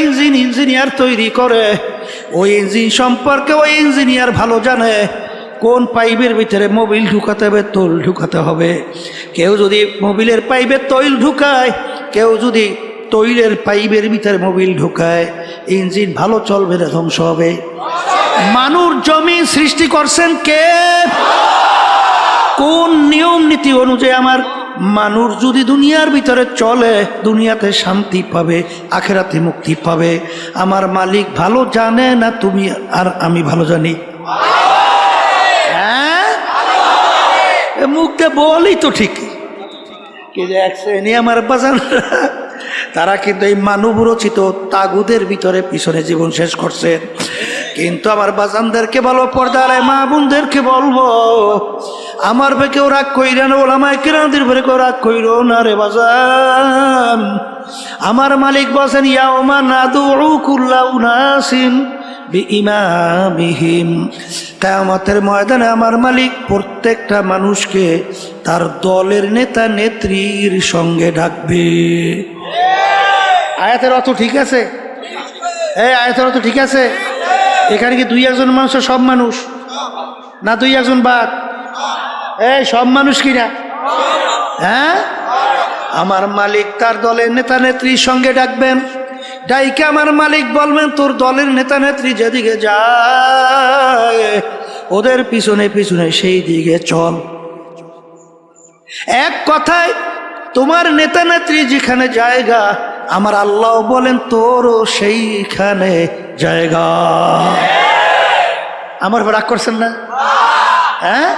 Engineer তৈরি করে, ওই ইঞ্জিন সম্পর্কে ওই ইঞ্জিনিয়ার ভালো জানে কোন পাইপের ভিতরে মোবিল ঢুকাতে হবে, তৈল ঢুকাতে হবে। কেউ যদি মোবিলের পাইপে তৈল ঢুকায়, কেউ যদি তৈলের পাইপের ভিতরে মোবিল ঢুকায়, ইঞ্জিন ভালো চলবে না, ধ্বংস হবে। মানুষ জমি সৃষ্টি করছেন কে? কোন নিয়ম নীতি অনুযায়ী আমার মানুষ যদি দুনিয়ার ভিতরে চলে, দুনিয়াতে শান্তি পাবে, আখেরাতে মুক্তি পাবে, আমার মালিক ভালো জানে না তুমি আর আমি ভালো জানি? হ্যাঁ, মুখে বলি তো ঠিকই, কে যে এক শ্রেণী আমার বাজান, তারা কিন্তু এই মানব রচিত তাগুদের ভিতরে পিছনে জীবন শেষ করছে। কিন্তু আমার বাজানদেরকে বলবো, পর্দার মা বোনদেরকে বলবো, আমার পে কেউ রাগ কইরা না, ওলামায়ে কেরামদের পরে কেউ রাগ কইরো না রে বাজান। আমার মালিক বলেন, ইয়াউমা নাদউ কুল্লা উনাসিন বিইমামিহিম, কিয়ামতের ময়দানে আমার মালিক প্রত্যেকটা মানুষকে তার দলের নেতা নেত্রীর সঙ্গে ডাকবে। আয়াতের অর্থ ঠিক আছে? এই আয়াতের অর্থ ঠিক আছে? এখানে কি দুই একজন মানুষ, সব মানুষ না দুই একজন বাদ? এই সব মানুষ কিনা? হ্যাঁ, আমার মালিক তার দলের নেতা নেত্রীর সঙ্গে ডাকবেন। ডাইকে আমার মালিক বলবেন, তোর দলের নেতা নেত্রী যেদিকে যায় ওদের পিছনে পিছনে সেই দিকে চল। এক কথায় তোমার নেতা নেত্রী যেখানে জায়গা, আমার আল্লাহ বলেন তোরও সেইখানে জায়গা। আমার রাগ করছেন না? হ্যাঁ,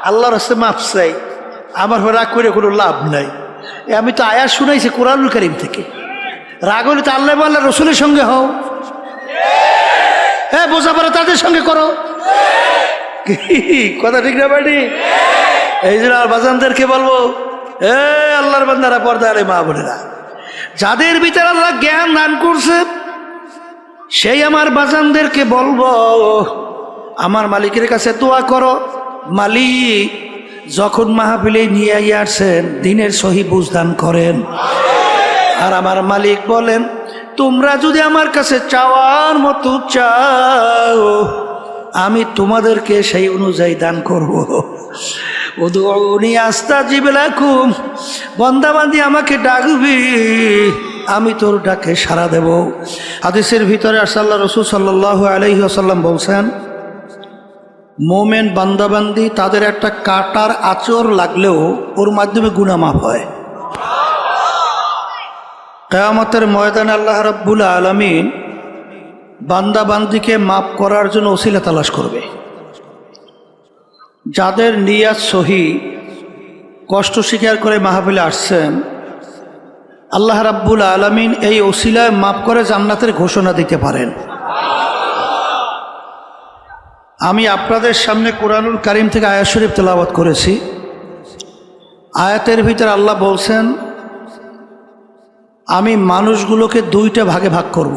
আল্লাহর হস্তে মাফ চাই, আমার রাগ করে কোনো লাভ নাই। আমি তো আয়াত শুনাইছি কোরআনুল কারীম থেকে। রাগ হলে তো আল্লাহ আল্লাহ রসুলের সঙ্গে হও, হ্যাঁ বোঝাপড়া তাদের সঙ্গে করো। কথা ঠিক না বাড়ি? এই জন্য আর বাজানদেরকে বলবো, এ আল্লাহর বান্দারা, পর্দারে মা বোনেরা, যাদের ভিতরে আল্লাহ জ্ঞান দান করছে, সেই আমার বাজানদেরকে বলবো, আমার মালিকের কাছে দোয়া করো। মালিক যখন মাহফিলে নিয়ে আসছেন, দিনের সহি বুঝদান করেন। আর আমার মালিক বলেন, তোমরা যদি আমার কাছে চাওয়ার মতো চাও, আমি তোমাদেরকে সেই অনুযায়ী দান করব। উদউনি আস্তাজিব লাকুম, বান্দাবান্দি আমাকে ডাকবি, আমি তোর ডাকে সাড়া দেব। হাদিসের ভিতরে আল্লাহ রাসূল সাল্লাল্লাহু আলাইহি ওয়াসাল্লাম বলছেন, মোমেন বান্দাবান্দি তাদের একটা কাটার আঁচড় লাগলেও ওর মাধ্যমে গুনাহ মাফ হয়। কিয়ামতের ময়দানে আল্লাহ রাব্বুল আলামিন বান্দাবান্দিকে মাফ করার জন্য ওসিলা তালাশ করবে। যাদের নিয়াত সহি, কষ্ট স্বীকার করে মাহফিলে আসছেন, আল্লাহ রাব্বুল আলামিন এই ওসিলায় মাফ করে জান্নাতের ঘোষণা দিতে পারেন। আমি আপনাদের সামনে কোরআনুল কারীম থেকে আয়াত শরীফ তেলাওয়াত করেছি। আয়াতের ভিতরে আল্লাহ বলছেন, আমি মানুষগুলোকে দুইটা ভাগে ভাগ করব।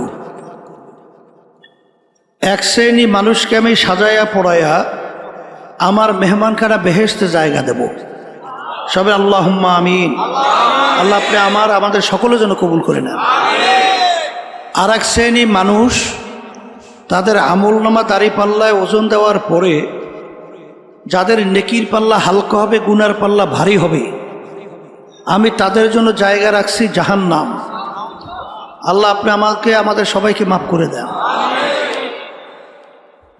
এক শ্রেণী মানুষকে আমি সাজাইয়া পড়াইয়া আমার মেহমানখানা বেহেশতে জায়গা দেব। সবে আল্লাহুম্মা আমিন। আল্লাহ আপনি আমাদের সকলের জন্য কবুল করে নেন। আর এক শ্রেণী মানুষ, তাদের আমলনামা দাড়ি পাল্লায় ওজন দেওয়ার পরে যাদের নেকির পাল্লা হালকা হবে, গুনার পাল্লা ভারী হবে, আমি তাদের জন্য জায়গা রাখছি জাহান্নাম। আল্লাহ আপনি আমাদের সবাইকে মাফ করে দেন।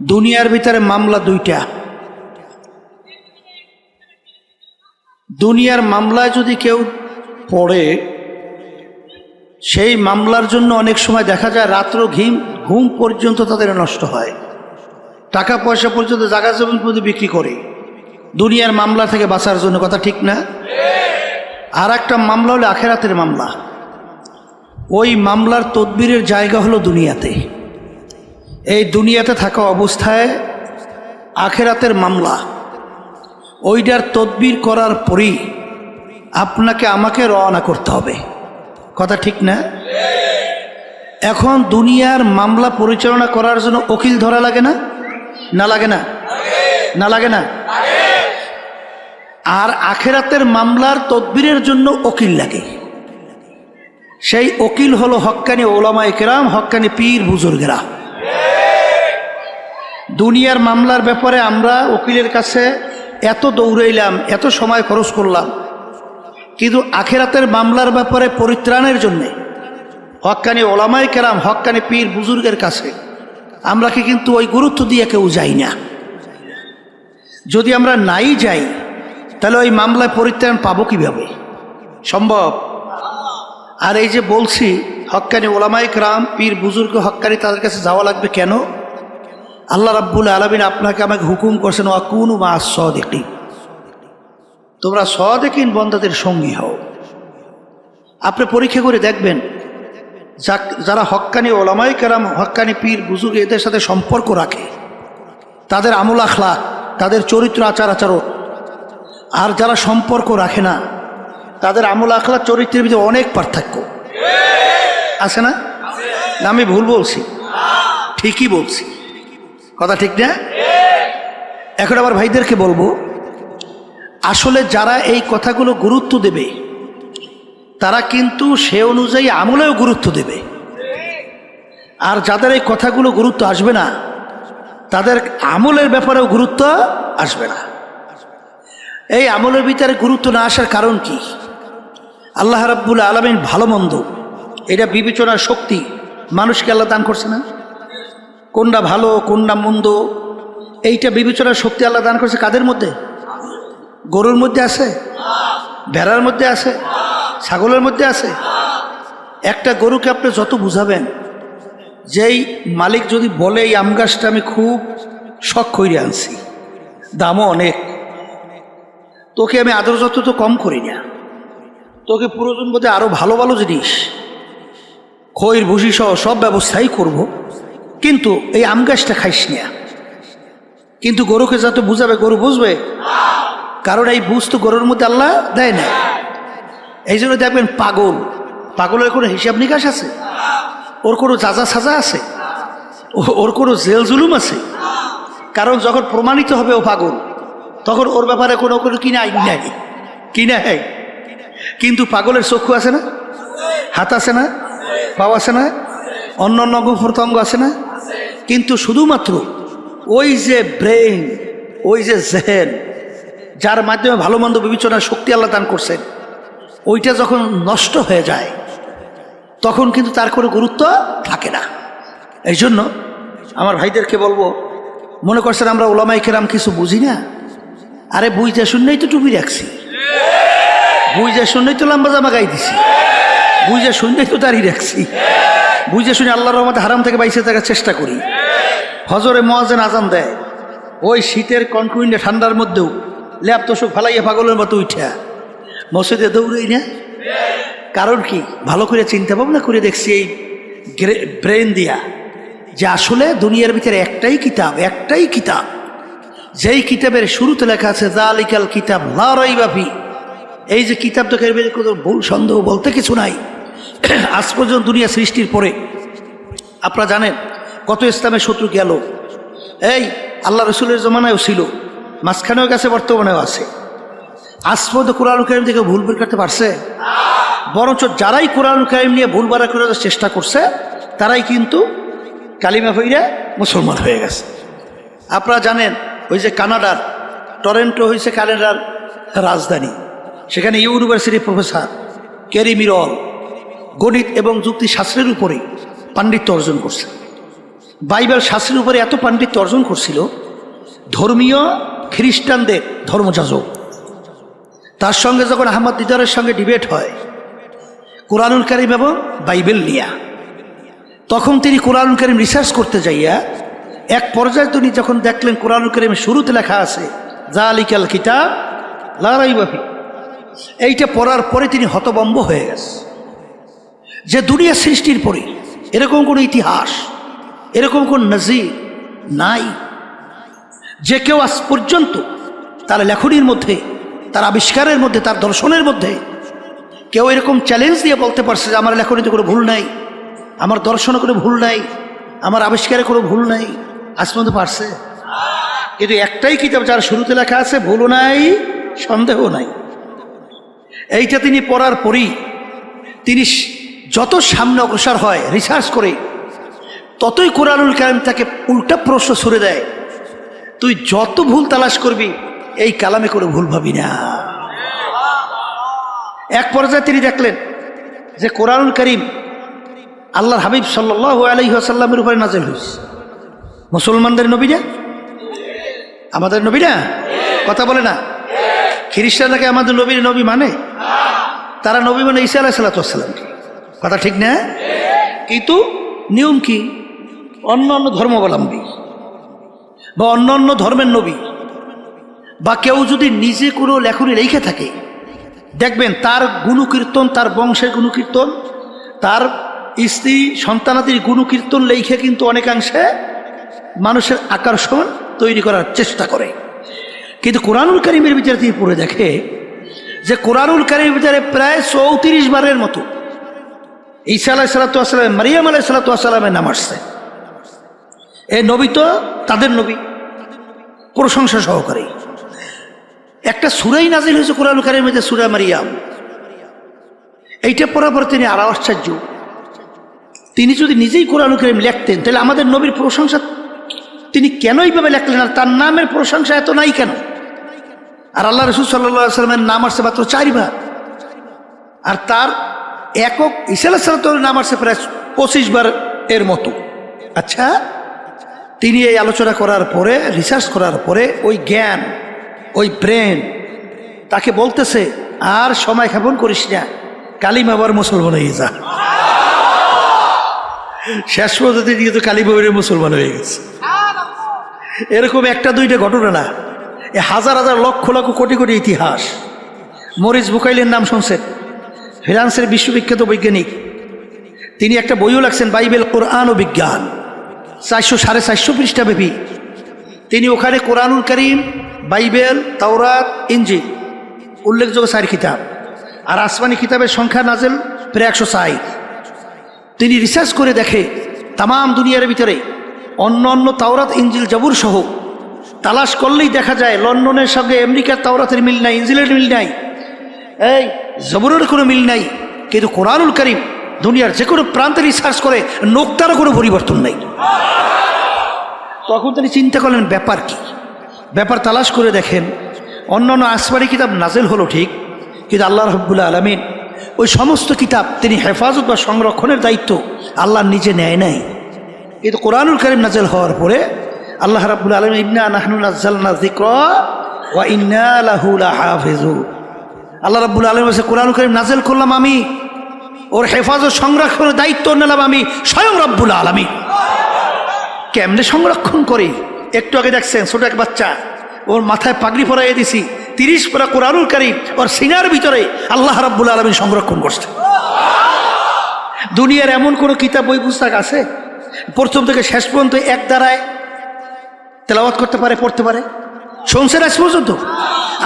দুনিয়ার ভিতরে মামলা দুইটা। দুনিয়ার মামলায় যদি কেউ পড়ে, সেই মামলার জন্য অনেক সময় দেখা যায় রাত্র ঘুম পর্যন্ত তাদের নষ্ট হয়, টাকা পয়সা পর্যন্ত জায়গা জমি পর্যন্ত বিক্রি করে দুনিয়ার মামলা থেকে বাঁচার জন্য। কথা ঠিক না? আর একটা মামলা হলো আখেরাতের মামলা। ওই মামলার তদবিরের জায়গা হলো দুনিয়াতে। এই দুনিয়াতে থাকা অবস্থায় আখেরাতের মামলা, ওইটার তদবির করার পরই আপনাকে আমাকে রওনা করতে হবে। কথা ঠিক না? এখন দুনিয়ার মামলা পরিচালনা করার জন্য উকিল ধরা লাগে না? না লাগে না? না লাগে না? আর আখেরাতের মামলার তদবিরের জন্য উকিল লাগে। সেই উকিল হলো হক্কানি ওলামায়ে কেরাম, হক্কানি পীর বুজুর্গেরা। দুনিয়ার মামলার ব্যাপারে আমরা উকিলের কাছে এত দৌড়াইলাম, এত সময় খরচ করলাম, কিন্তু আখিরাতের মামলার ব্যাপারে পরিত্রাণের জন্যে হক্কানি ওলামায়ে কেরাম, হক্কানি পীর বুজুর্গের কাছে আমরা কি কিন্তু ওই গুরুত্ব দিয়ে কেউ যাই না। যদি আমরা নাই যাই তাহলে ওই মামলায় পরিত্রাণ পাবো কিভাবে? সম্ভব? আর এই যে বলছি হক্কানি ওলামায়ে কেরাম, পীর বুজুর্গ, হক্কানি, তাদের কাছে যাওয়া লাগবে কেন? আল্লাহ রাব্বুল আলামিন আপনাকে আমাকে হুকুম করছেন ওয়াকুনু মা'আস সাদিকিন, তোমরা সাদিকিন বান্দাদের সঙ্গী হও। আপনি পরীক্ষা করে দেখবেন যারা হক্কানি ওলামায়ে কেরাম, হক্কানি পীর বুজুর্গ এদের সাথে সম্পর্ক রাখে, তাদের আমল আখলাক, তাদের চরিত্র আচার আচরণ, আর যারা সম্পর্ক রাখে না তাদের আমল আখলাক চরিত্রের ভিতরে অনেক পার্থক্য আছে না? না আমি ভুল বলছি? ঠিকই বলছি, কথা ঠিক না? এখন আবার ভাইদেরকে বলবো, আসলে যারা এই কথাগুলো গুরুত্ব দেবে তারা কিন্তু সে অনুযায়ী আমলেও গুরুত্ব দেবে, আর যাদের এই কথাগুলো গুরুত্ব আসবে না তাদের আমলের ব্যাপারেও গুরুত্ব আসবে না। এই আমলের ভিতরে গুরুত্ব না আসার কারণ কি? আল্লাহ রাব্বুল আলামিন ভালো মন্দ এটা বিবেচনার শক্তি মানুষকে আল্লাহ দান করছে না? কোনটা ভালো কোনটা মন্দ এইটা বিবেচনার শক্তি আল্লাহ দান করছে কাদের মধ্যে? গরুর মধ্যে আছে, ভেড়ার মধ্যে আছে, ছাগলের মধ্যে আছে। একটা গরুকে আপনি যত বুঝাবেন, যেই মালিক যদি বলে এই আম গাছটা আমি খুব শখ করে আনছি, দামও অনেক, তোকে আমি আদর যত তো কম করি না, তোকে প্রয়োজন বোধে আরও ভালো ভালো জিনিস খৈর ভুসি সহ সব ব্যবস্থাই করব, কিন্তু এই আম গাছটা খাইস না। কিন্তু গরুকে যত বুঝাবে গরু বুঝবে, কারণ এই বুঝ তো গরুর মধ্যে আল্লাহ দেয় না। এই জন্য দেখবেন পাগলের কোনো হিসাব নিকাশ আছে? ওর কোনো যাজা সাজা আছে? ওর কোনো জেল জুলুম আছে? কারণ যখন প্রমাণিত হবে ও পাগল, তখন ওর ব্যাপারে কোনো কিনা আইন নাই, কিনা হয়। কিন্তু পাগলের চক্ষু আছে না, হাত আছে না, পাও আছে না, অন্য অন্য অঙ্গ প্রত্যঙ্গ আছে না? কিন্তু শুধুমাত্র ওই যে ব্রেন, ওই যে জেহেন, যার মাধ্যমে ভালো মন্দ বিবেচনার শক্তি আল্লাহ দান করছেন, ওইটা যখন নষ্ট হয়ে যায় তখন কিন্তু তার কোনো গুরুত্ব থাকে না। এই জন্য আমার ভাইদেরকে বলবো, মনে করছেন আমরা ওলামায়ে কেরাম কিছু বুঝি না? আরে বুঝতে শুনলেই তো টুপি রাখছি, বুঝতে শুনলেই তো লম্বা জামা গাই দিছি, বুঝতে শুনলেই তো দাঁড়িয়ে রাখছি, বুঝতে শুনে আল্লাহর রহমতে হারাম থেকে বাইসে থাকার চেষ্টা করি। হজরে মুয়াজ্জিন আজান দেয়, ওই শীতের কনকুইন্ডে ঠান্ডার মধ্যেও ল্যাপ তোষক ফালাইয়া পাগলের মতো উঠা মসজিদে দৌড়ই না। কারণ কি? ভালো করে চিন্তা ভাবনা করে দেখছি এই ব্রেন দিয়া, যে আসলে দুনিয়ার ভিতরে একটাই কিতাব, যেই কিতাবের শুরুতে লেখা আছে যালিকাল কিতাব লা রাইবা ফি। এই যে কিতাব তো কোনো ভুল সন্দেহ বলতে কিছু নাই। আজ পর্যন্ত দুনিয়া সৃষ্টির পরে আপনারা জানেন কত ইসলামের শত্রু গেল, এই আল্লাহ রসুলের জমানায়ও ছিল, মাঝখানেও গেছে, বর্তমানেও আছে। আজ পর্যন্ত কোরআনুল কারীম থেকে ভুল বের করতে পারছে? বরঞ্চ যারাই কোরআনুল কারীম নিয়ে ভুল বাড়া করার চেষ্টা করছে তারাই কিন্তু কালিমা হইয়া মুসলমান হয়ে গেছে। আপনারা জানেন ওই যে কানাডার টরেন্টো হয়েছে কানাডার রাজধানী, সেখানে ইউনিভার্সিটির প্রফেসর ক্যারি মিরল গণিত এবং যুক্তিশাস্ত্রের উপরে পাণ্ডিত্য অর্জন করছে। বাইবেল শাস্ত্রের উপরে এত পাণ্ডিত্য অর্জন করছিল, ধর্মীয় খ্রিস্টানদের ধর্মযাজক তার সঙ্গে যখন আহমদ দিদারের সঙ্গে ডিবেট হয় কোরআনুল কারীম এবং বাইবেল নিয়ে, তখন তিনি কোরআনুল কারীম রিসার্চ করতে যাইয়া এক পর্যায়ে তিনি যখন দেখলেন কোরআনুল কারীমের শুরুতে লেখা আছে যালিকাল কিতাব লা রাইবা ফি, এইটা পড়ার পরে তিনি হতভম্ব হয়ে গেছে যে দুনিয়া সৃষ্টির পরে এরকম কোনো ইতিহাস, এরকম কোন নজির নাই যে কেউ আজ পর্যন্ত তার লেখনীর মধ্যে, তার আবিষ্কারের মধ্যে, তার দর্শনের মধ্যে কেউ এরকম চ্যালেঞ্জ দিয়ে বলতে পারছে যে আমার লেখনীতে কোনো ভুল নাই, আমার দর্শনে কোনো ভুল নাই, আমার আবিষ্কারে কোনো ভুল নাই। আজ পর্যন্ত পারছে? কিন্তু একটাই কিতাব যার শুরুতে লেখা আছে ভুলও নাই সন্দেহ নাই। এইটা তিনি পড়ার পরই তিনি যত সামনে অগ্রসর হয় রিসার্চ করে, ততই কোরআনুল কারীম তাকে উল্টা প্রশ্ন ছুড়ে দেয়। তুই যত ভুল তালাশ করবি এই কালামে করে ভুল ভাবি না। এক পর্যায়ে তিনি দেখলেন যে কোরআনুল কারীম আল্লাহর হাবিব সাল্লাল্লাহু আলাইহি ওয়াসাল্লামের উপরে নাযিল হয়েছে। মুসলমানদের নবী না, আমাদের নবী না, কথা বলে না। খ্রিস্টানরা আমাদের নবীর নবী মানে? তারা নবী মানে ঈসা আলাইহিস সালাতু, কথা ঠিক না? কিন্তু নিয়ম কি? অন্য অন্য ধর্মাবলম্বী বা অন্য অন্য ধর্মের নবী বা কেউ যদি নিজে কোনো লেখনী লিখে থাকে, দেখবেন তার গুণকীর্তন, তার বংশের গুণকীর্তন, তার স্ত্রী সন্তানাদির গুণকীর্তন লেখে কিন্তু অনেকাংশে মানুষের আকর্ষণ তৈরি করার চেষ্টা করে। কিন্তু কোরআনুল কারীমের ভিতরে তিনি পড়ে দেখে যে কোরআনুল কারীমের ভিতরে প্রায় 34 বারের মতো ঈসা আলাইহিস সালাতু ওয়াস সালাম, মারিয়াম আলাইহিস সালাতু ওয়াস সালামের নাম আসছে। এই নবী তো তাদের নবী, প্রশংসা সহকারে। একটা সূরাই নাজিল হয়েছে কোরআনুল কারীমের মধ্যে, সূরা মারিয়াম। এইটা পড়ার পর তিনি আরো আশ্চর্য, তিনি যদি নিজেই কোরআনুল কারীম লিখতেন তাহলে আমাদের নবীর প্রশংসা তিনি কেন এইভাবে লেখলেন? আর তার নামের প্রশংসা এত নাই কেন? আর আল্লাহ রাসূল সাল্লাল্লাহু আলাইহি ওয়াসাল্লামের নাম আসছে মাত্র 4 বার, আর তার একক ঈসা আলাইহিস সালাতুর নাম আসছে প্রায় 25 বার এর মতো। আচ্ছা, তিনি এই আলোচনা করার পরে, রিসার্চ করার পরে ওই জ্ঞান, ওই ব্রেন তাকে বলতেছে আর সময় ক্ষেপণ করিস না, কালিমা আবার মুসলমান হয়ে যা। শেষ পর্যন্ত তিনি তো কালিমা পড়ে মুসলমান হয়ে গেছে। এরকম একটা দুইটা ঘটনা না, এ হাজার হাজার লক্ষ লক্ষ কোটি কোটি ইতিহাস। মরিস বুকাইলের নাম শুনছেন? ফ্রান্সের বিশ্ববিখ্যাত বৈজ্ঞানিক। তিনি একটা বইও লাগছেন, বাইবেল, কোরআন ও বিজ্ঞান, 400-450 পৃষ্ঠা ব্যাপী। তিনি ওখানে কোরআনুল কারীম, বাইবেল, তাওরাত, ইনজিল উল্লেখযোগ্য 4 কিতাব, আর আসমানি কিতাবের সংখ্যা নাজেল প্রায় 160। তিনি রিসার্চ করে দেখে তামাম দুনিয়ার ভিতরে অন্য অন্য তাওরাত, ইনজিল, জবুর সহ তালাশ করলেই দেখা যায় লন্ডনের সঙ্গে আমেরিকার তাওরাতের মিল নাই, ইনজিলের মিল নাই, এই জবুরের কোনো মিল নাই। কিন্তু কোরআনুল কারীম দুনিয়ার যে কোনো প্রান্তে রিসার্চ করে নোক্তারও কোনো পরিবর্তন নাই। তখন তিনি চিন্তা করলেন ব্যাপার কি? ব্যাপার তালাশ করে দেখেন অন্য অন্য আসমানি কিতাব নাজেল হলো ঠিক, কিন্তু আল্লাহ রাব্বুল আলামিন ওই সমস্ত কিতাব তিনি হেফাজত বা সংরক্ষণের দায়িত্ব আল্লাহ নিজে নেয় নাই। কিন্তু কোরআনুল কারীম নাজেল হওয়ার পরে আল্লাহ রাব্বুল আলামিন ইন্না নাহনু নাযালনা যিকরা ওয়া ইন্না লাহু লাহাফিজুন, আল্লাহ রাব্বুল আলামিন বলেছে কোরআনুল কারীম নাজেল করলাম আমি, ওর হেফাজত সংরক্ষণের দায়িত্ব নিলাম আমি স্বয়ং রব্বুল আলামিন। কেমনে সংরক্ষণ করি? একটু আগে দেখছেন ছোট এক বাচ্চা, ওর মাথায় পাগড়ি পরাইয়ে দিছি, 30 পারা কোরআনুল কারীম ওর সিনার ভিতরে আল্লাহ রাব্বুল আলামিন সংরক্ষণ করছে। দুনিয়ার এমন কোনো কিতাব, বই, পুস্তক আছে প্রথম থেকে শেষ পর্যন্ত এক দ্বারায় তেলাওয়াত করতে পারে, পড়তে পারে? শুনছেন আজ পর্যন্ত?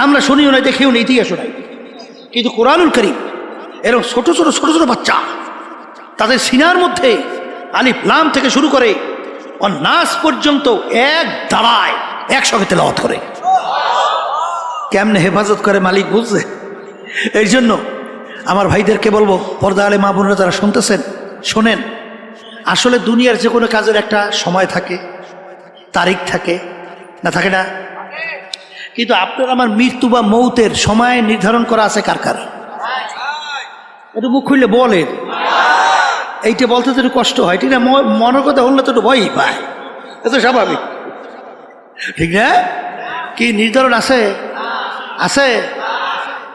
আমরা শুনিও নাই, দেখেও নাই, ইতিহাসও নাই। কিন্তু কোরআনুল কারীম এরকম ছোট ছোট ছোট ছোট বাচ্চা, তাদের সিনার মধ্যে আলিফ লাম থেকে শুরু করে নাস পর্যন্ত এক ধারায় একসঙ্গে তেলাওয়াত করে। কেমনে হেফাজত করে মালিক বুঝছে। এই জন্য আমার ভাইদেরকে বলবো, পর্দা আলে মা বোনেরা যারা শুনতেছেন, শোনেন, আসলে দুনিয়ার যে কোনো কাজের একটা সময় থাকে, তারিখ থাকে না, থাকে না? কিন্তু আপনার আমার মৃত্যু বা মৌতের সময় নির্ধারণ করা আছে কার কার? একটু মুখ খুললে বলেন। এইটা বলতে তো একটু কষ্ট হয়, ঠিক না? মনের কথা হলে তো একটু ভয়ই পায়, এত স্বাভাবিক, ঠিক না? কি নির্ধারণ আছে? আছে?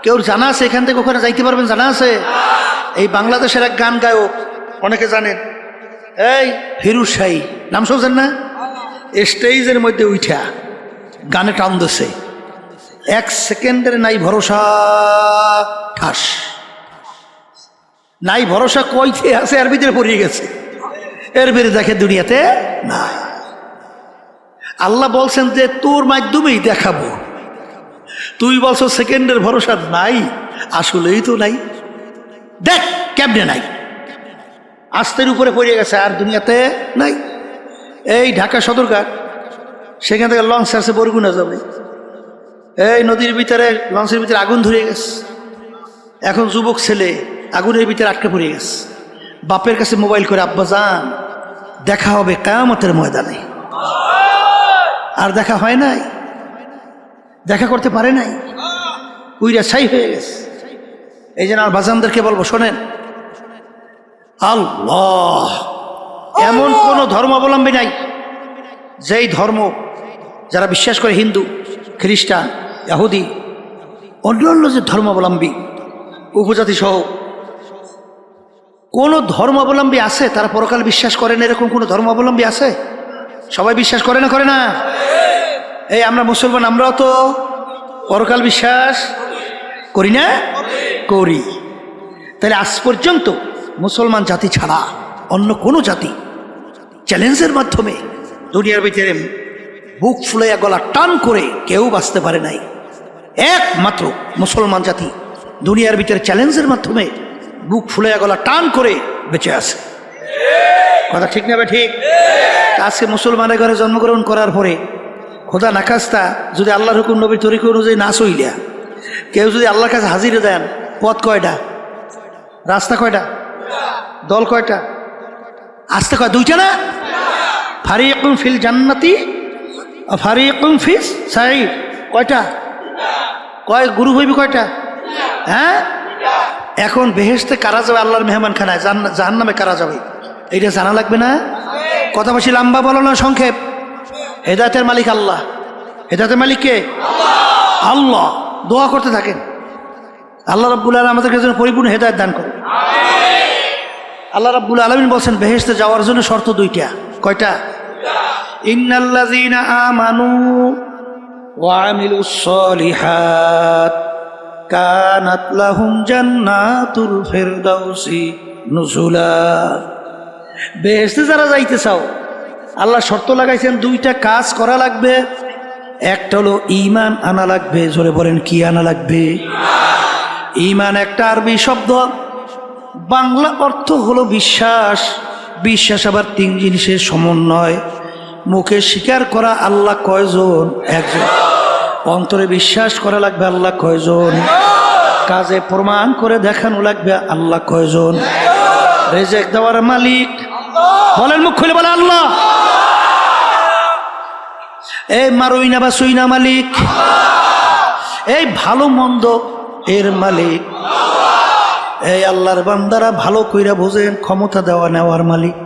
কেউ জানা আছে এখান থেকে ওখানে যাইতে পারবেন? জানা আছে? এই বাংলাদেশের এক গান গায়ক, অনেকে জানেন, এই ফিরোজ শাহী, নাম শুনছেন না? স্টেজের মধ্যে উঠা গানে টান দিছে, 1 সেকেন্ডের নাই ভরসা, ঠাস নাই ভরসা, কইতে আছে এর ভিতরে পড়িয়ে গেছে, এর ভিতরে দেখে দুনিয়াতে না। আল্লাহ বলছেন যে তোর মাধ্যমেই দেখাবো, তুই বলছো সেকেন্ডের ভরসা নাই, আসলেই তো নাই। দেখ কেমনে নাই, আস্তের উপরে পড়িয়ে গেছে, আর দুনিয়াতে নাই। এই ঢাকা সদরঘাট, সেখান থেকে লঞ্চ আসছে বরগুনা যাবে, এই নদীর ভিতরে লঞ্চের ভিতরে আগুন ধরে গেছে, এখন যুবক ছেলে আগুনের ভিতরে আটকে পড়ে গেছে, বাপের কাছে মোবাইল করে, আব্বা যান দেখা হবে কিয়ামতের ময়দানে। আর দেখা হয় নাই, দেখা করতে পারে নাই, উইরা ছাই হয়ে গেছে। এই জন্য আর বাজানদেরকে বলবো, শোনেন, আল্লাহ এমন কোন ধর্মাবলম্বী নাই যেই ধর্ম যারা বিশ্বাস করে, হিন্দু, খ্রিস্টান, ইহুদি, অন্যান্য যে ধর্মাবলম্বী, উপজাতি সহ কোন ধর্মাবলম্বী আছে তারা পরকাল বিশ্বাস করেন? এরকম কোন ধর্মাবলম্বী আছে? সবাই বিশ্বাস করে না? করে না? এই আমরা মুসলমান, আমরাও তো পরকাল বিশ্বাস করি না? করি। তাহলে আজ পর্যন্ত মুসলমান জাতি ছাড়া অন্য কোনো জাতি চ্যালেঞ্জের মাধ্যমে দুনিয়ার ভিতরে বুক ফুলাইয়া গলা টান করে কেউ বাঁচতে পারে নাই। একমাত্র মুসলমান জাতি দুনিয়ার ভিতরে চ্যালেঞ্জের মাধ্যমে বুক ফুলাইয়া গলা টান করে বেঁচে আছে। কথা ঠিক না? ঠিক। আজকে মুসলমানের ঘরে জন্মগ্রহণ করার পরে খোদা নাকাস্তা যদি আল্লাহর হুকুম নবীর তরিকা অনুযায়ী না চইলা কেউ যদি আল্লাহর কাছে হাজিরে দেন, পথ কয়টা? রাস্তা কয়টা? দল কয়টা? আসতে কয় দুইটা না? ফারিকুম ফিল জান্নাতি ফারিকুম ফিস সাইর। কয়টা? কয় গুরু হইবি কয়টা? হ্যাঁ, এখন বেহেশতে কারা যাবে? আল্লাহর মেহমান খানায়। জাহান্নামে কারা যাবে? এইটা জানা লাগবে না? কথা বেশি লম্বা বলো না, সংক্ষেপ। হেদায়েতের মালিক আল্লাহ। হেদায়েতের মালিক কে? আল্লাহ। দোয়া করতে থাকেন, আল্লাহ রাব্বুল আলামিন আমাদেরকে যেন পরিপূর্ণ হেদায়েত দান করে। আল্লাহ রাব্বুল আলামিন বলছেন বেহেশতে যাওয়ার জন্য শর্ত দুইটা। কয়টা? ইন্নাল্লাযীনা আমানু ওয়া আমিলুস সলিহাত কানাত লাহুম জান্নাতুল ফিরদাউসি নুজুলা। বেহেশতে যারা যাইতে চাও, আল্লাহ শর্ত লাগাইছেন দুইটা কাজ করা লাগবে। একটা হলো ঈমান আনা লাগবে। জোরে বলেন, কি আনা লাগবে? ঈমান একটা আরবি শব্দ, বাংলা অর্থ হলো বিশ্বাস। বিশ্বাস আবার তিন জিনিসের সমন্বয়। মুখে স্বীকার করা আল্লাহ কয়জন? একজন। অন্তরে বিশ্বাস করা লাগবে আল্লাহ কয়জন? কাজে প্রমাণ করে দেখানো লাগবে আল্লাহ কয়জন? রিজিক দেওয়ার মালিক বলেন, মুখ খুলে বলে আল্লাহ। এই মারুই না বা সুইনা মালিক, এই ভালো মন্দ এর মালিক। এই আল্লাহর বান্দারা ভালো কইরা বোঝেন, ক্ষমতা দেওয়া নেওয়ার মালিক।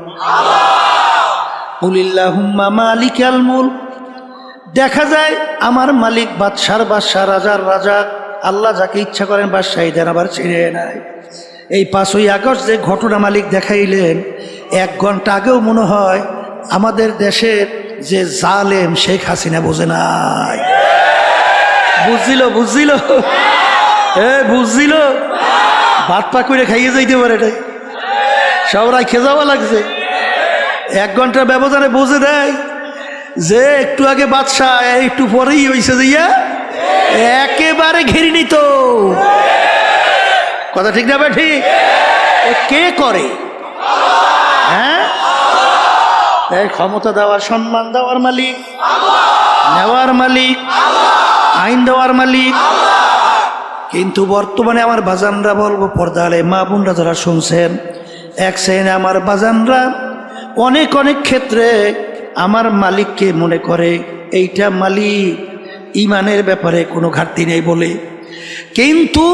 কুলিল্লাহুম্মা মালিকাল মুলক। দেখা যায় আমার মালিক বাদশার বাদশা, রাজার রাজা। আল্লাহ যাকে ইচ্ছা করেন বাদশাহী দেন, আবার ছেড়ে নেয়। এই 5ই আগস্ট যে ঘটনা মালিক দেখাইলেন, 1 ঘন্টা আগেও মনে হয় আমাদের দেশের যে জালেম শেখ হাসিনা বোঝে নাই। বুঝছিল? বুঝছিল? বুঝছিল? ভাত পা করে খাইয়ে যাইতে পারে, এটাই সবাই খেয়ে যাওয়া লাগছে। 1 ঘন্টার ব্যবধানে বুঝে দেয় যে একটু আগে বাদশাহ, একটু পরেই হয়েছে যাইয়া একেবারে ঘিরে নিত। কথা ঠিক না? ঠিক। কে করে? হ্যাঁ, এই ক্ষমতা দেওয়ার, সম্মান দেওয়ার মালিক, নেওয়ার মালিক, আইন দেওয়ার মালিক। কিন্তু বর্তমানে আমার বাজানরা বলবো, পর্দালে মা বোনরা যারা শুনছেন, এক শ্রেণী আমার বাজানরা অনেক অনেক ক্ষেত্রে আমার মালিককে মনে করে এইটা মালিক, ইমানের ব্যাপারে কোনো ঘাটতি নেই বলে। কিন্তু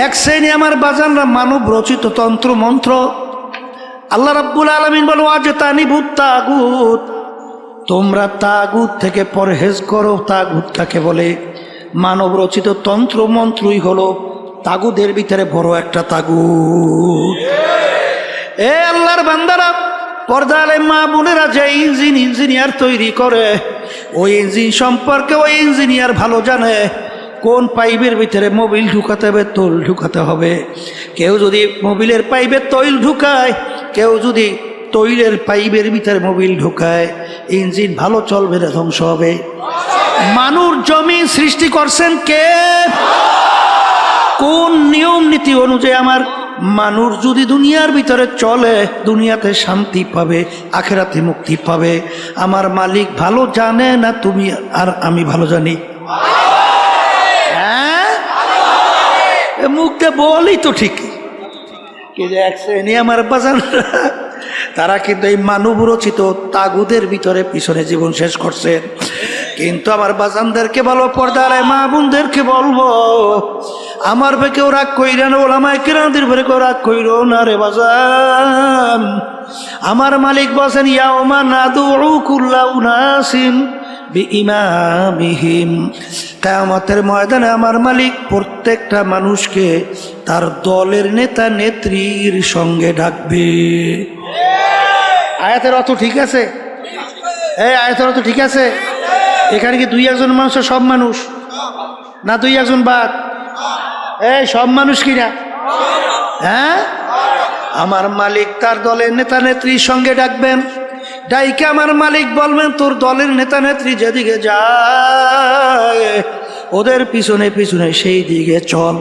এক শ্রেণী আমার বাজানরা মানব রচিত তন্ত্র মন্ত্র, আল্লাহ রাব্বুল আলামিন বলো ওয়াজতানিবুত তাগুত, তোমরা তাগুত থেকে পরহেজ করো। তাগুত কাকে বলে? মানব রচিত তন্ত্র মন্ত্রই হলো তাগুদের ভিতরে বড় একটা তাগুত। এ আল্লাহর বান্দারা, পর্দালে মা বোনেরা, যে ইঞ্জিনিয়ার তৈরি করে, ওই ইঞ্জিন সম্পর্কে ওই ইঞ্জিনিয়ার ভালো জানে কোন পাইপের ভিতরে মোবিল ঢুকাতে হবে, তৈল ঢুকাতে হবে। কেউ যদি মোবিলের পাইপে তৈল ঢুকায়, কেউ যদি তৈলের পাইপের ভিতরে মোবিল ঢুকায়, ইঞ্জিন ভালো চলবে না, ধ্বংস হবে। মানুষ জমিন সৃষ্টি করছেন কে? কোন নিয়ম নীতি অনুযায়ী আমার মানুষ যদি দুনিয়ার ভিতরে চলে, দুনিয়াতে শান্তি পাবে, আখেরাতে মুক্তি পাবে। আমার মালিক ভালো জানে না তুমি আর আমি ভালো জানি? হ্যাঁ, মুখে বলি তো ঠিকই, কি যে এক শ্রেণী আমার বাজানরা, তারা কিন্তু এই মানব রচিত তাগুদের ভিতরে পিছনে জীবন শেষ করছে। কিন্তু আমার বাজানদেরকে বলবো, পর্দার মা বোনদেরকে বলবো, আমার ভাই কেউ রাগ কইরা না, ওলামায়ে কেরামদের ভাই কেউ রাগ কইরো না রে বাজান। আমার মালিক বলেন, ইয়াউমা নাদউ কুল্লা উনাসিন বিইমামিহিম, কিয়ামতের ময়দানে আমার মালিক প্রত্যেকটা মানুষকে তার দলের নেতা নেত্রীর সঙ্গে ডাকবে। আয়াতের অর্থ ঠিক আছে? এই আয়াতের অর্থ ঠিক আছে? এখানে কি দুই একজন মানুষ সব মানুষ না দুই একজন বাদ? এই সব মানুষ কিনা? হ্যাঁ, আমার মালিক তার দলের নেতা নেত্রীর সঙ্গে ডাকবেন। ডাইকে আমার মালিক বলবেন, তোর দলের নেতা নেত্রী যেদিকে যায় ওদের পিছনে পিছনে সেই দিকে চল।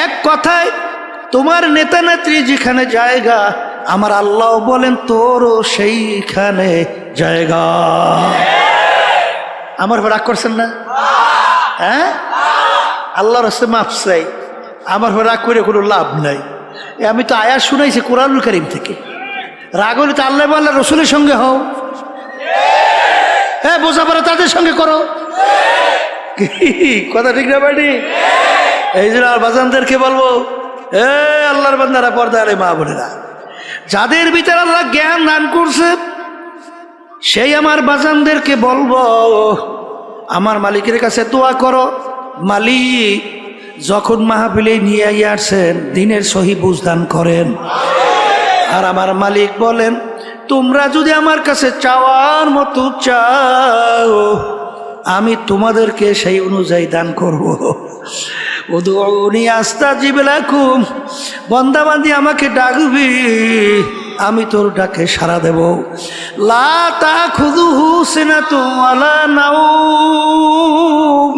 এক কথায় তোমার নেতা নেত্রী যেখানে জায়গা, আমার আল্লাহ বলেন তোরও সেইখানে জায়গা। আমার রাগ করছেন না? হ্যাঁ, আল্লাহর রাস্তায় মাফ চাই, আমার রাগ করে কোনো লাভ নাই। আমি তো আয়াত শুনাইছি কোরআনুল কারীম থেকে। রাগ হলে তো আল্লাহ আল্লাহ রসুলের সঙ্গে হও, হ্যাঁ বোঝাপড়া তাদের সঙ্গে করো। কথা ঠিক না বাড়ি? এই জন্য আর বাজানদেরকে বলবো, এ আল্লাহর বান্দারা, পর্দা আলে মা বোনেরা, যাদের ভিতরে আল্লাহ জ্ঞান দান করছে সেই আমার বাজানদেরকে বলবো, আমার মালিকের কাছে দোয়া করো। মালিক যখন মাহফিলে নিয়ে আসছেন দিনের সহি বুঝদান করেন। আর আমার মালিক বলেন, তোমরা যদি আমার কাছে চাওয়ার মতো চাও আমি তোমাদেরকে সেই অনুযায়ী দান করব। উদউনি আস্তাজিব লাকুম, বান্দাবান্দি আমাকে ডাকবি, আমি তোর ডাকে সাড়া দেব। লা তাখুযুহু সিনাতুন ওয়ালা নাওম,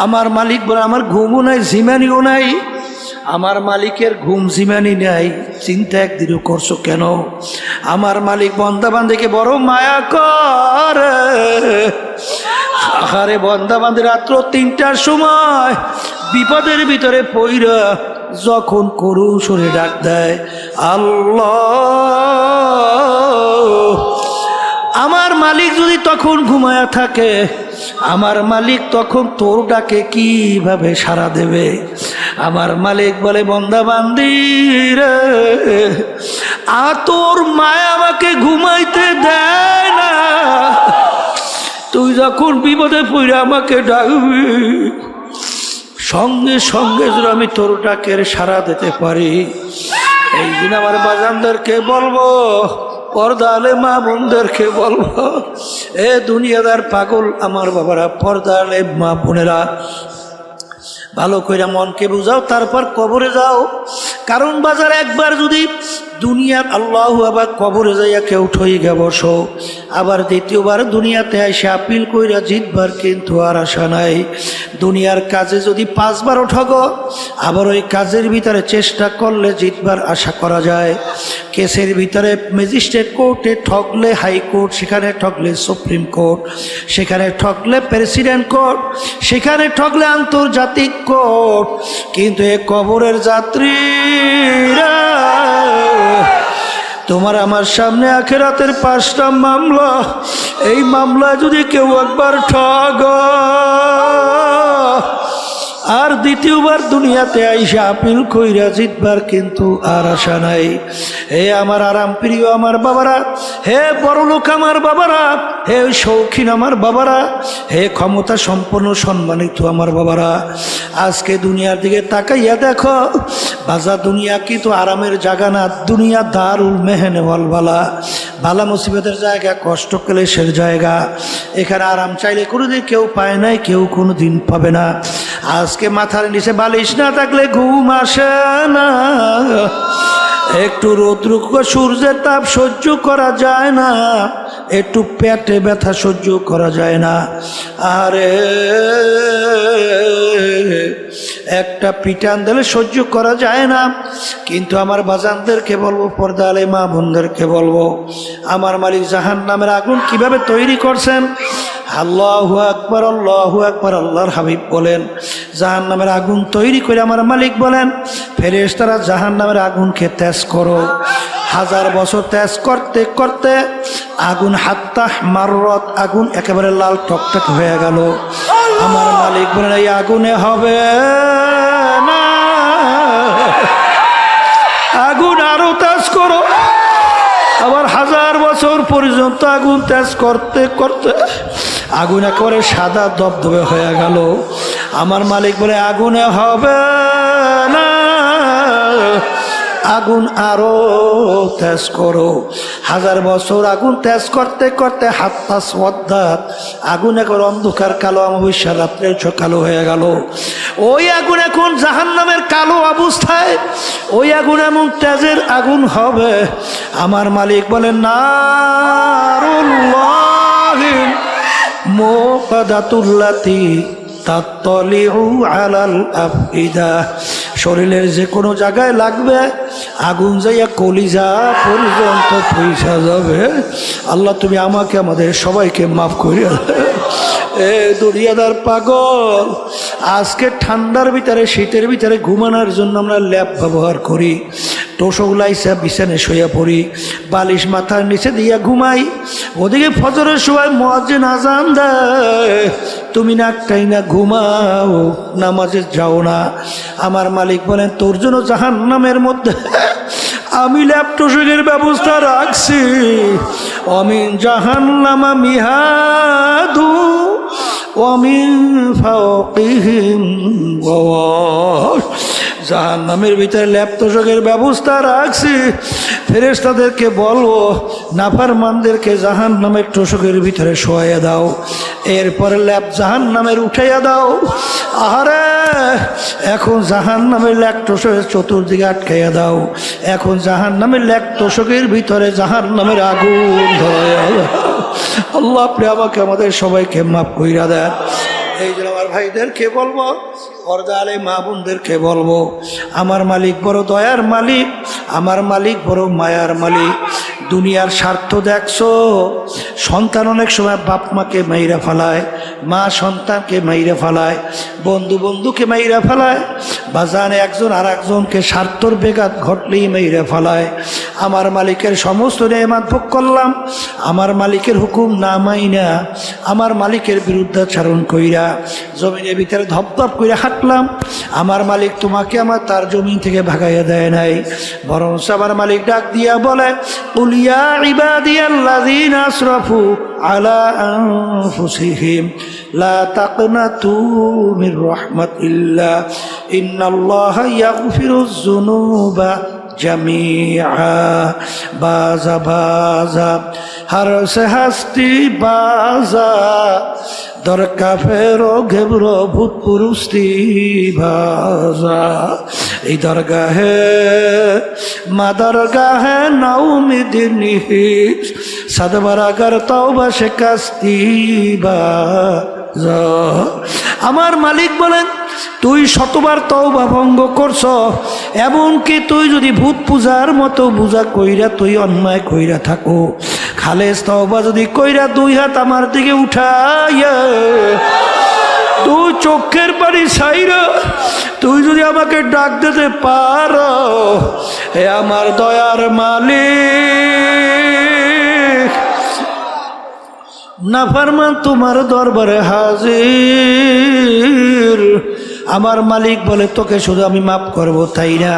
আমার মালিক বলে আমার ঘুমও নাই জিমানিও নাই। আমার মালিকের ঘুম জিমানি নাই, চিন্তা একদিনও করছো কেন? আমার মালিক বান্দাবান্দিকে বড় মায়া করে। আরে বান্দাবান্দি রাত্র ৩টার সময় বিপদের ভিতরে পইরা যখন করুণ সুরে ডাক দেয়, আল্লাহ, আমার মালিক যদি তখন ঘুমায়া থাকে, আমার মালিক তখন তোর ডাকে কিভাবে সাড়া দেবে? আমার মালিক বলে, বান্দা বান্দি রে, তোর মায়া আমাকে ঘুমাইতে দেয় না, তুই যখন বিপদে পড়ে আমাকে ডাকবি সঙ্গে সঙ্গে যদি আমি তোর ডাকের সাড়া দিতে পারি। এই দিন আমার বাজানদেরকে বলবো, পর্দা আলে মা বোনদেরকে বলবো, এ দুনিয়াদার পাগল আমার বাবারা, পর্দা আলে মা বোনেরা, ভালো করে মনকে বুঝাও, তারপর কবরে যাও। কারণ বাজার একবার যদি দুনিয়ার আল্লাহ, আবার কবরে যাইয়া কেউ ঠই গে বসো, আবার দ্বিতীয়বার দুনিয়াতে এসে আপিল কইরা জিতবার কিন্তু আর আশা নাই। দুনিয়ার কাজে যদি 5 বারও ঠগো, আবার ওই কাজের ভিতরে চেষ্টা করলে জিতবার আশা করা যায়। কেসের ভিতরে ম্যাজিস্ট্রেট কোর্টে ঠকলে হাইকোর্ট, সেখানে ঠকলে সুপ্রিম কোর্ট, সেখানে ঠকলে প্রেসিডেন্ট কোর্ট, সেখানে ঠকলে আন্তর্জাতিক কোর্ট। কিন্তু এ কবরের যাত্রীরা, তোমার আমার সামনে আখিরাতের 5টা মামলা, এই মামলা যদি কেউ একবার ঠগ আর দ্বিতীয়বার দুনিয়াতে আইসা আপিল কইরা জিতবার কিন্তু আর আশা নাই। হে আমার আরাম প্রিয় আমার বাবারা, হে বড়লোক আমার বাবারা, হে শৌখিন আমার বাবারা, হে ক্ষমতা সম্পন্ন সম্মানিত আমার বাবারা, আজকে দুনিয়ার দিকে তাকাইয়া দেখো বাজা, দুনিয়া কিন্তু আরামের জায়গা না। দুনিয়া দারুল মেহনে ওয়ালবালা, বালা মুসিবতের জায়গা, কষ্ট ক্লেশের জায়গা। এখানে আরাম চাইলে কোনোদিন কেউ পায় নাই, কেউ কোনো দিন পাবে না। আজকে মাথার নিচে বালিশ না থাকলে ঘুম আসে না, একটু রৌদ্র সূর্যের তাপ সহ্য করা যায় না, একটু পেটে ব্যথা সহ্য করা যায় না, আরে একটা পিটান দিলে সহ্য করা যায় না। কিন্তু আমার বাজানদেরকে বলবো, পর্দা আলে মা বোনদেরকে বলবো, আমার মালিক জাহান্নামের আগুন কিভাবে তৈরি করছেন। আল্লাহু আকবার, আল্লাহু আকবার। আল্লাহর হাবিব বলেন, জাহান্নামের আগুন তৈরি করে আমার মালিক বলেন, ফেরেশতারা জাহান্নামের আগুনকে তেজ করো। 1000 বছর তেজ করতে করতে আগুন হাত্তা মাররত, আগুন একেবারে লাল টকটক হয়ে গেল। আমার মালিক বলেন, এই আগুনে হবে না, আগুন আরো তেজ করো। আবার 1000 বছর পর্যন্ত আগুন তেজ করতে করতে আগুন একেবারে সাদা দবদবে হয়ে গেল। আমার মালিক বলে, আগুনে হবে না, আগুন আরো তেজ করো। 1000 বছর আগুন তেজ করতে করতে হাত্তা সওয়াদ্দাত, আগুন এখন অন্ধকার কালো, অমাবস্যার রাত্রে কালো হয়ে গেল। ওই আগুন এখন জাহান্নামের কালো অবস্থায়, ওই আগুন এমন তেজের আগুন হবে। আমার মালিক বলেন, নারুল্লাহি মুকাদাতুল্লাতি তাত্তালিউ আলাল আফইদা, শরীরের যে কোনো জায়গায় লাগবে আগুন যাইয়া কলিজা পর্যন্ত পয়সা যাবে। আল্লাহ তুমি আমাকে আমাদের সবাইকে মাফ করিয়া। এ দুনিয়াদার পাগল, আজকে ঠান্ডার ভিতরে শীতের ভিতরে ঘুমানোর জন্য আমরা ল্যাপ ব্যবহার করি, তোষক লাইসা বিছানায় শুয়ে পড়ি, বালিশ মাথার নিচে দিয়া ঘুমাই। ওদিকে ফজরের সময় মুয়াজ্জিন আযান দেয়, তুমি নাকটাই না ঘুমাও, নামাজে যাও না। আমার মালিক বলেন, তোর জন্য জাহান্নামের মধ্যে আমি ল্যাপ তোষকের ব্যবস্থা রাখছি। অমিন জাহান্নামা মিহাদু ওয়ামিন ফাওকিহিম গওয়াশ, জাহান্নামের ভিতরে ল্যাপ তোষকের ব্যবস্থা রাখছি। ফেরেশতাদেরকে বলবো, নাফরমানদেরকে জাহান্নামের তোষকের ভিতরে শোয়াইয়া দাও, এরপরে ল্যাপ জাহান্নামের উঠাইয়া দাও। আরে এখন জাহান্নামের ল্যাপ তোষকের চতুর্দিকে আটকাইয়া দাও, এখন জাহান্নামের ল্যাপ তোষকের ভিতরে জাহান্নামের আগুন ধরাইয়া দাও। আল্লাহ আপনি আমাকে আমাদের সবাইকে মাফ কইরা দেন। এই জন্য আমার ভাইদেরকে বলবো, পর্দা আলে মা বোনদেরকে বলবো, আমার মালিক বড় দয়ার মালিক, আমার মালিক বড় মায়ার মালিক। দুনিয়ার স্বার্থ দেখছো, সন্তান অনেক সময় বাপ মাকে মাইরা ফেলায়, মা সন্তানকে মাইরা ফেলায়, বন্ধু বন্ধুকে মাইরা ফেলায়, বাজানে একজন আর একজনকে স্বার্থর বেঘাত ঘটলেই মাইরা ফেলায়। আমার মালিকের সমস্ত নেয়ামত ভোগ করলাম, আমার মালিকের হুকুম না মাইনা, আমার মালিকের বিরুদ্ধাচরণ কইরা জমিনের ভিতরে ধপধপ করে হাঁটলাম। আমার মালিক তোমাকে আমার তার জমিন থেকে ভাগাইয়া দেয় নাই, বরং আমার মালিক ডাক দিয়া বলে, কুল ইয়া ইবাদিয়াল্লাযীনা আসরাফু আলা আনফুসিহিম লা তাকনাতু মির রাহমাতিল্লাহ ইন্নাল্লাহা ইয়াগফিরুয যুনুবা জামিআ। বাজা বাজা হর সে হস্তি বাজা, দরকা ফেরো ঘেবরো ভূত পুরুষতি বাজা। এই দরগাহে মা দরগাহে নাউমিদিনী সাদবারাগার তওবা শিকাস্তি বাজা। আমার মালিক বলেন, তুই শতবার তওবা ভঙ্গ করছ, এমনকি তুই যদি ভূত পূজার মতো পূজা কইরা তুই অন্যায় কইরা থাকো, খালেস তওবা যদি কইরা 2 হাত আমার দিকে উঠাইয়া তুই চোখের পানি ছাইরা তুই যদি আমাকে ডাক দিতে পারো, হে আমার দয়ার মালিক, নাফরমান তোমার দরবারে হাজির। আমার মালিক বলে, তোকে শুধু আমি মাফ করব তাই না,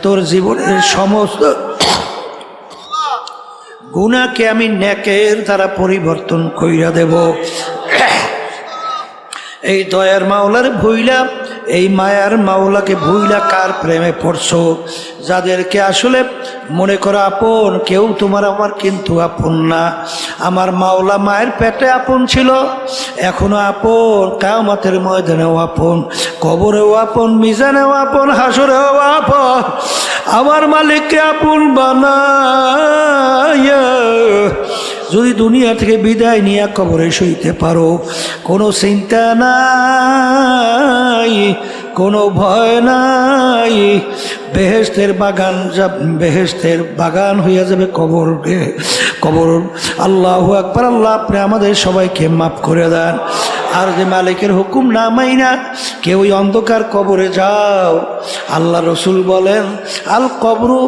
তোর জীবনের সমস্ত গুনাহকে আমি নেকের দ্বারা পরিবর্তন কইরা দেব। এই দয়ার মাওলার ভুইলা, এই মায়ার মাওলাকে ভুইলা কার প্রেমে পড়ছো? যাদেরকে আসলে মনে করো আপন, কেউ তোমার আমার কিন্তু আপন না। আমার মাওলা মায়ের পেটে আপন ছিল, এখনো আপন, কিয়ামতের ময়দানেও আপন, কবরেও আপন, মিজানেও আপন, হাসরেও আপন। আমার মালিককে আপন বানায়া যদি দুনিয়া থেকে বিদায় নিয়ে কবরে শুইতে পারো, কোনো চিন্তা নাই, কোনো ভয় নাই, বেহেশতের বাগান হইয়া যাবে কবর। আল্লাহু আকবার। আল্লাহ আপনি আমাদের সবাইকে মাফ করে দেন। আর যে মালিকের হুকুম না মাইনা কেউ ওই অন্ধকার কবরে যাও, আল্লাহ রসুল বলেন আল কবরু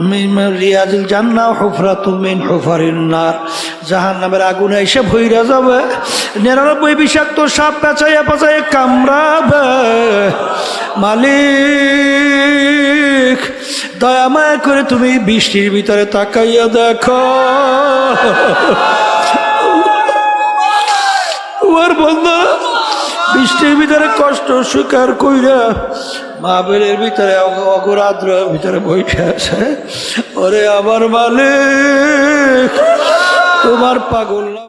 মিন রিয়াজিল জান্নাহ হুফরাতুম মিন হুফারিন নার, জাহান্নামের আগুনে এসে ভইরা যাবে, 99 বিষাক্ত সাপ পেঁচাইয়া পেঁচাইয়া কামড়াবে। মালিক দয়া মায়া করে তুমি বৃষ্টির ভিতরে তাকাইয়া দেখো, তোমার বন্ধা বৃষ্টির ভিতরে কষ্ট স্বীকার কইরা মাহফিলের ভিতরে অগরাদ্র ভিতরে বসে আছে। ওরে আমার মালিক, তোমার পাগল